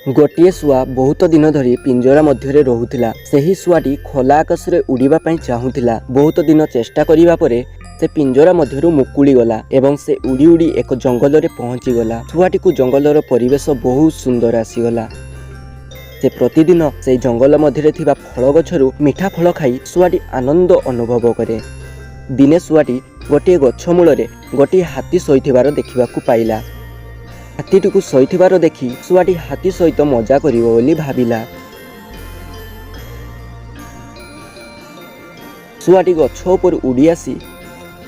गोटे शुआ बहुत दिन धरी पिंजरा मध्य रहुथिला। सेही शुआटी खोला आकाश रे उड़ीबा पई चाहुथिला। बहुत दिन चेष्टा करिबा परे से पिंजरा मध्यरु मुकुली गला एवं से उड़ी उड़ी एक जंगल रे पहुंची गला। शुआटी को जंगलर परिवेश बहुत सुंदर आसीगला। से प्रतिदिन से जंगल मध्य थिबा फल गछरु मीठा फल खाई शुआटी आनंद अनुभव करे। दिने शुआटी गोटे गछ मूलरे गोटे हाथी शोइथिबार देखिबाकू पाइला। हाथीटी शोइथिबार देखि शुआटी हाथी सहित मजा करिवो बोली भाबिला। शुआटी गछ उपर उड़ी आसी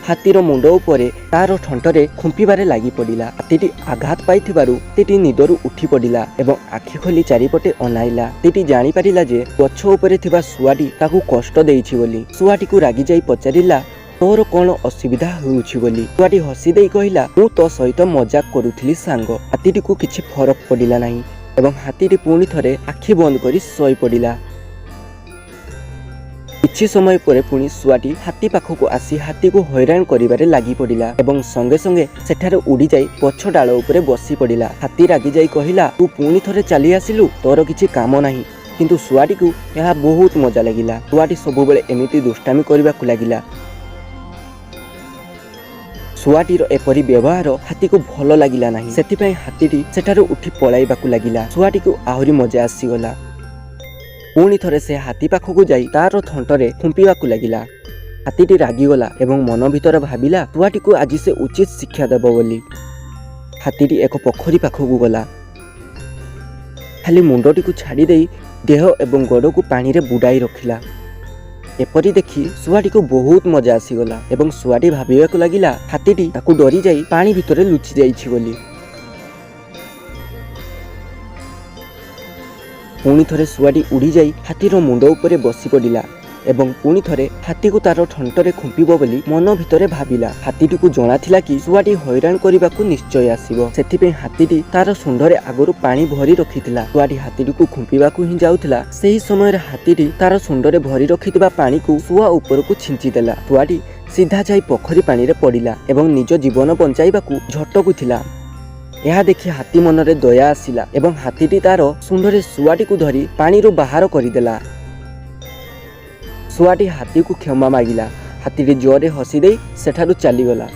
हाथीर मुंड उपरे तार ठंटरे खुंपिबारे लागि पड़िला। हाथीटी आघात पाइथिबारु तेटी निदरु उठी पड़िला एवं आखि खोली चारिपटे अनाइला। तेटी जानि पारिला जे गछ उपरे थिबा शुआटी ताकू कष्ट देइछि बोली। शुआटी को रागी जाई पचारिला, तोर कौन असुविधा होउछि बोली। शुआटी हसी देई कहिला, मु तो सहित मजाक करुथिली सांग। हाथीटी को किछि फरक पड़िला नाही एवं हाथीटी पुणी थरे आखि बंद करी सोई पड़िला। किछि समय परे पुणी शुआटी हाथी पाखकु आसी हाथी को हैरान करिबारे लागि पड़िला एवं संगे संगे सेठारे उड़ी जाई पछ डाल उपरे बसी पड़िला। हाथी रागी जाई कहिला, तू पुणी थरे चली आसिलु, तोर किछि काम नाही। किंतु शुआटी को यह बहुत मजा लागिला। शुआटी सबुबेले एमिति दुष्टामी करिबाकू लागिला। शुआटीर एपरी व्यवहार हाथी को भल लागिला नाही। सेथिपई हाथीटी सेठारे उठी पळाइबाकू लागिला। शुआटी को आहुरी मजा आसीगला। पुणी थरे से हाथी पाखकू जाई तार थंटरे खुंपिबाकू लागिला। हाथीटी रागिगला एवं मन भितर भाबिला, शुआटी को आज से उचित शिक्षा देब बोली। हाथीटी एक पोखरी पाखकू गला। खाली मुंडटी को छाड़ी देई देह एवं गोड़ को पानी रे बुड़ाई रखिला। एपरी देखि शुआटी को बहुत मजा आसीगला एवं शुआटी भाबिबाकू लागिला हाथीटी ताकू डरी जाई पानी भितरे लुचि जाइछि बोली। पुणी थरे शुआटी उड़ी जाई हाथीर मुंड उपरे बसी पड़िला एवं पुणी थरे हाथी को तार ठंटरे खुंपिबो बोली मन भितरे भाबिला। हाथीटी को जणाथिला कि शुआटी हैरान करिबाकू निश्चय आसीबो। सेथिपई हाथीटी तार सुंडरे आगरु पानी भरी रखिथिला। शुआटी हाथीटी को खुंपिबाकू ही जाउथिला। सेही समय हाथीटी तार सुंडरे भरी रखिथिबा पानी को शुआ उपरकू छिंची देला। शुआटी सीधा जाई पोखरी पानी रे पड़िला एवं निज जीवन बंचाइबाकू झटकुथिला। यह देखि हाथी मनरे दया आसिला एवं हाथीटी तार सुंडरे शुआटी को धरी पानी रो बाहर करिदेला। शुआटी हाथी को क्षमा मागिला। हाथीटी जोरे हसी देई सेठारु चलीगला।